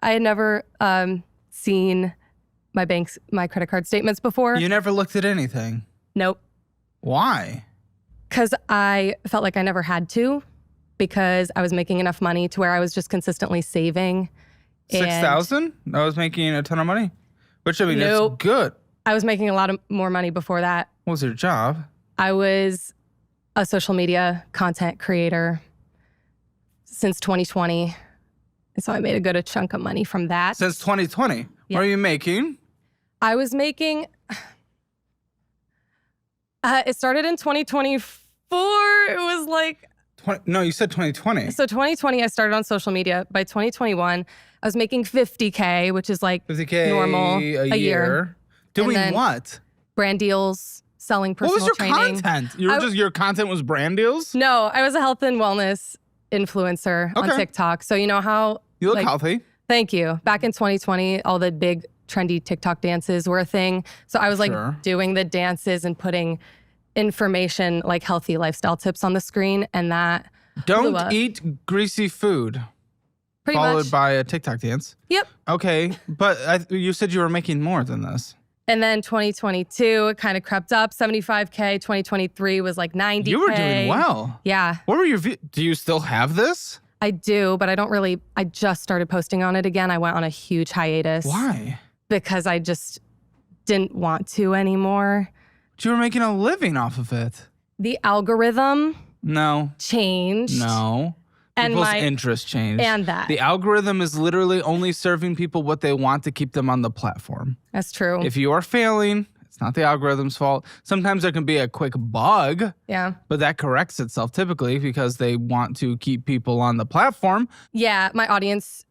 I had never seen my credit card statements before. You never looked at anything? Nope. Why? Because I felt like I never had to, because I was making enough money to where I was just consistently saving. 6,000? I was making a ton of money. Which, I mean, Nope. it's good. I was making a lot of more money before that. What was your job? I was a social media content creator since 2020. And so I made a good chunk of money from that. Since 2020? Yeah. What are you making? I was making... it started in 2024. It was like... No, you said 2020. So 2020, I started on social media. By 2021, I was making $50K, which is like $50K normal a year. Doing what? Brand deals, selling personal training. What was your content? Your content was brand deals? No, I was a health and wellness influencer on TikTok. So you know how... You look healthy. Thank you. Back in 2020, all the big trendy TikTok dances were a thing. So I was like doing the dances and putting information like healthy lifestyle tips on the screen, and that Don't eat greasy food. Pretty followed much. by a TikTok dance. Yep. Okay, but you said you were making more than this. And then 2022, it kind of crept up, 75K. 2023 was like 90K. You were doing well. Yeah. What were your do you still have this? I do, but I just started posting on it again. I went on a huge hiatus. Why? Because I just didn't want to anymore. But you were making a living off of it. The algorithm changed. No. And people's interest changed. And that. The algorithm is literally only serving people what they want to keep them on the platform. That's true. If you are failing, it's not the algorithm's fault. Sometimes there can be a quick bug. Yeah. But that corrects itself typically because they want to keep people on the platform. Yeah, my audience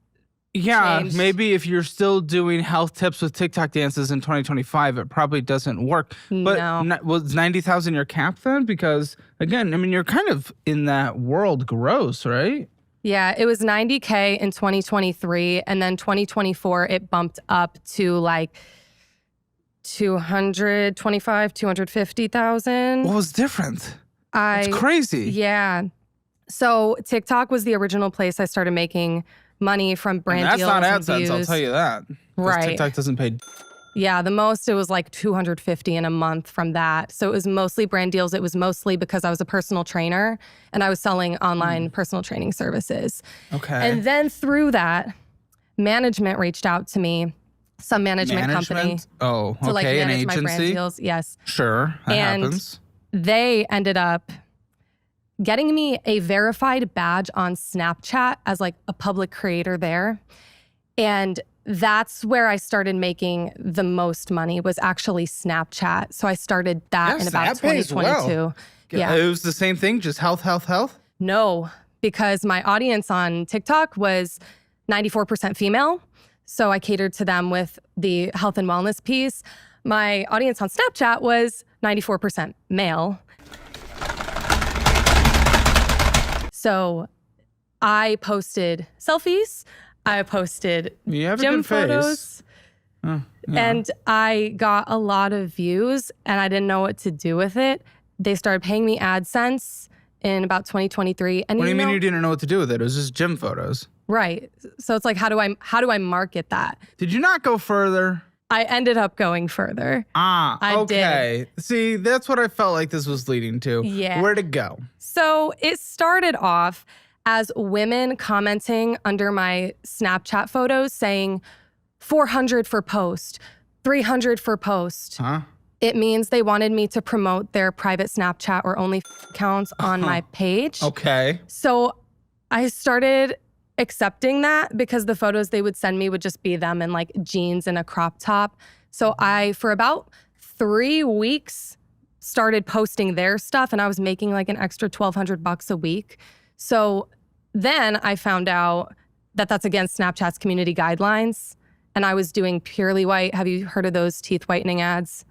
changed. Maybe if you're still doing health tips with TikTok dances in 2025, it probably doesn't work. But was 90,000 your cap then? Because again, I mean, you're kind of in that world gross, right? Yeah, it was 90K in 2023. And then 2024, it bumped up to like 225, 250,000. What was different? It's crazy. Yeah. So TikTok was the original place I started making money from brand deals. That's not AdSense, I'll tell you that. Right. TikTok doesn't pay. Yeah, the most, it was like 250 in a month from that. So it was mostly brand deals. It was mostly because I was a personal trainer and I was selling online personal training services. Okay. And then through that, management reached out to me, some management company. Oh, okay, to like manage an agency? my brand deals. Yes. Sure, that happens. They ended up getting me a verified badge on Snapchat as like a public creator there. And that's where I started making the most money, was actually Snapchat. So I started that in about 2022. Well. Yeah. It was the same thing, just health? No, because my audience on TikTok was 94% female. So I catered to them with the health and wellness piece. My audience on Snapchat was 94% male. So I posted selfies, I posted gym photos, and I got a lot of views and I didn't know what to do with it. They started paying me AdSense in about 2023. And what do you mean you didn't know what to do with it? It was just gym photos. Right. So it's like, how do I market that? Did you not go further? I ended up going further. Okay. See, that's what I felt like this was leading to. Yeah. Where to go? So it started off as women commenting under my Snapchat photos saying 400 for post, 300 for post. Huh? It means they wanted me to promote their private Snapchat or only accounts on my page. Okay. So I started accepting that because the photos they would send me would just be them in like jeans and a crop top. So I, for about 3 weeks, started posting their stuff and I was making like an extra $1,200 a week. So then I found out that that's against Snapchat's community guidelines. And I was doing Purely White. Have you heard of those teeth whitening ads?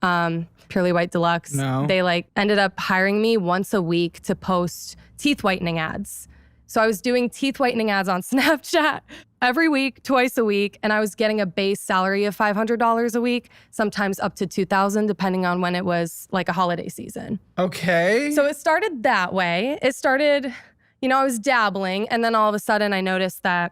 Purely White Deluxe. No. They like ended up hiring me once a week to post teeth whitening ads. So I was doing teeth whitening ads on Snapchat every week, twice a week, and I was getting a base salary of $500 a week, sometimes up to $2,000, depending on when it was like a holiday season. Okay. So it started that way. It started, I was dabbling, and then all of a sudden I noticed that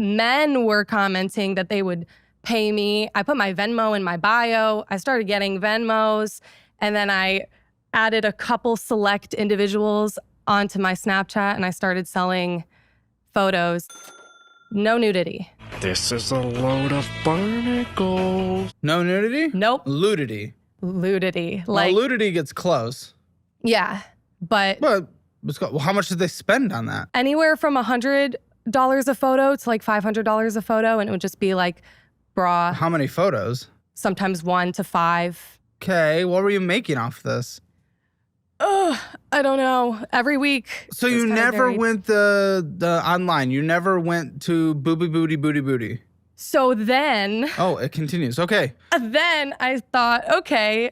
men were commenting that they would pay me. I put my Venmo in my bio. I started getting Venmos, and then I added a couple select individuals onto my Snapchat, and I started selling photos. No nudity. This is a load of barnacles. No nudity? Nope. Ludity. Ludity. Well, ludity gets close. Yeah, but how much did they spend on that? Anywhere from $100 a photo to like $500 a photo, and it would just be like bra. How many photos? Sometimes 1 to 5. Okay, what were you making off this? I don't know. Every week. So you never went the online. You never went to booty. So then. Oh, it continues. Okay. Then I thought, okay,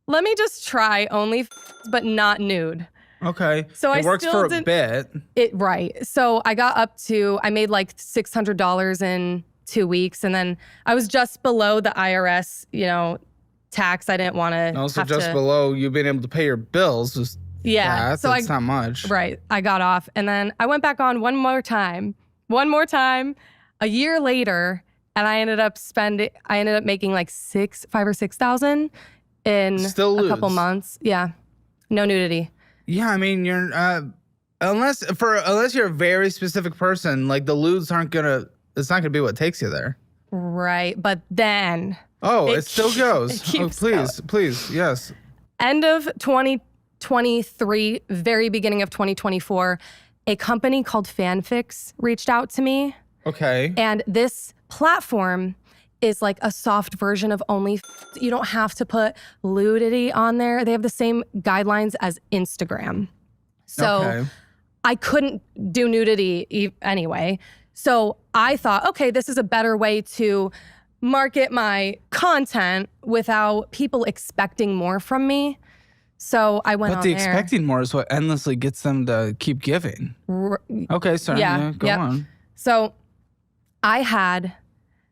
let me just try only, but not nude. Okay. So it works for a bit. Right. So I got I made like $600 in 2 weeks, and then I was just below the IRS, tax. I didn't want to. Also, just below you being able to pay your bills. That's not much. Right. I got off, and then I went back on one more time, a year later, and I ended up making like 5,000 or 6,000 in a couple months. Yeah. No nudity. Yeah, I mean, you're unless you're a very specific person, like the lewds it's not gonna be what takes you there. Right. But then it still goes. Please, yes. End of 2023, very beginning of 2024, a company called Fanfix reached out to me. Okay. And this platform is like a soft version of you don't have to put nudity on there. They have the same guidelines as Instagram. So I couldn't do nudity anyway. So I thought, okay, this is a better way to market my content without people expecting more from me. So I went on there. But the expecting more is what endlessly gets them to keep giving. Okay, sorry. Yeah, go on. So I had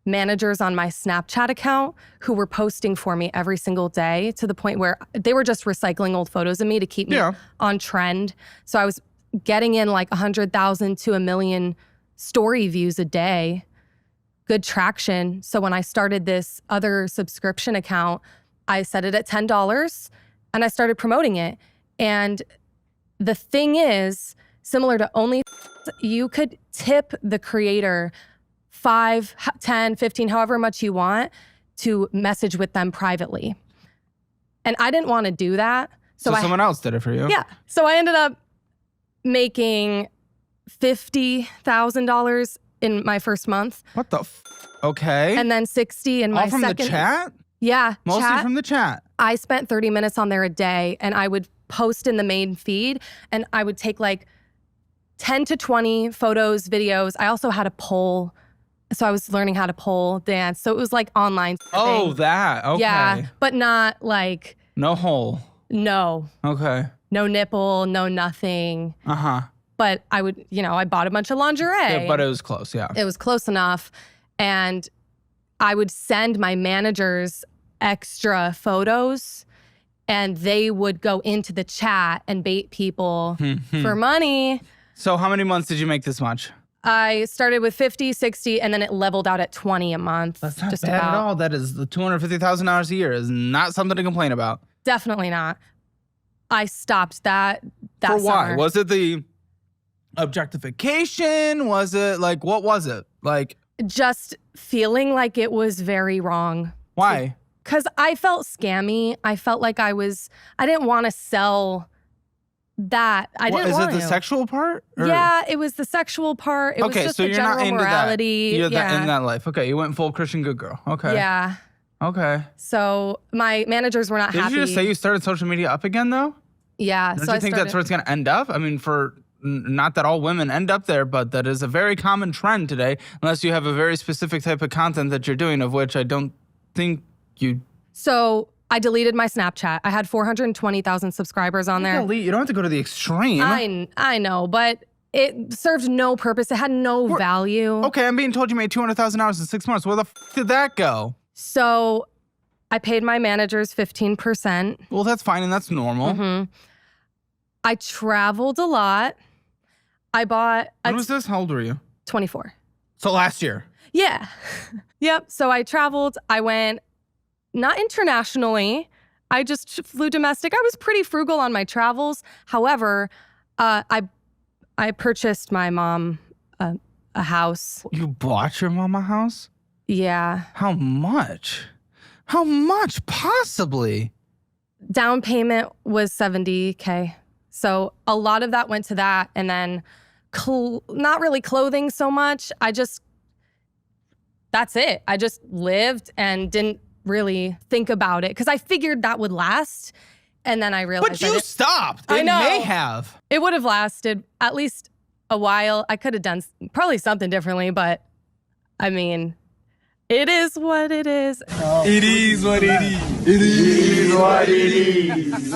managers on my Snapchat account who were posting for me every single day to the point where they were just recycling old photos of me to keep me on trend. So I was getting in like 100,000 to 1 million story views a day. Good traction. So when I started this other subscription account, I set it at $10 and I started promoting it. And the thing is, similar to OnlyFans, you could tip the creator 5, 10, 15, however much you want to message with them privately. And I didn't want to do that. So someone else did it for you? Yeah. So I ended up making $50,000 in my first month. What the Okay. And then 60 in my second. All from the chat? Yeah. Mostly from the chat. I spent 30 minutes on there a day, and I would post in the main feed, and I would take like 10 to 20 photos, videos. I also had a pole. So I was learning how to pole dance. So it was like online. Oh, that. Okay. Yeah, but not like. No hole. No. Okay. No nipple, no nothing. Uh-huh. But I would, I bought a bunch of lingerie. Yeah, but it was close, yeah. It was close enough. And I would send my managers extra photos, and they would go into the chat and bait people for money. So how many months did you make this much? I started with 50, 60, and then it leveled out at 20 a month. That's not bad at all. That is $250,000 a year is not something to complain about. Definitely not. I stopped that For why? summer. Was it the objectification? Was it like, what was it? Like, just feeling like it was very wrong. Why? Because I felt scammy. I felt like I didn't want to sell that. I didn't want to. Is it the sexual part? Or? Yeah, it was the sexual part. It was just so the you're general not into morality. That. You're in that life. Okay, you went full Christian good girl. Okay. Yeah. Okay. So my managers were not happy. Did you just say you started social media up again, though? Yeah. Don't you think that's where it's going to end up? I mean, not that all women end up there, but that is a very common trend today, unless you have a very specific type of content that you're doing, of which I don't think you... So I deleted my Snapchat. I had 420,000 subscribers on there. You don't have to go to the extreme. I know, but it served no purpose. It had no value. Okay, I'm being told you made $200,000 in 6 months. Where the did that go? So I paid my managers 15%. Well, that's fine, and that's normal. Mm-hmm. I traveled a lot. I bought... When was this? How old were you? 24. So last year. Yeah. Yep. So I traveled. I went not internationally. I just flew domestic. I was pretty frugal on my travels. However, I purchased my mom a house. You bought your mom a house? Yeah. How much? How much possibly? Down payment was $70K. So a lot of that went to that. And then not really clothing so much. That's it. I just lived and didn't really think about it because I figured that would last. And then I realized But you stopped. I know. It may have. It would have lasted at least a while. I could have done probably something differently, but I mean, it is what it is. It is what it is. It is what it is.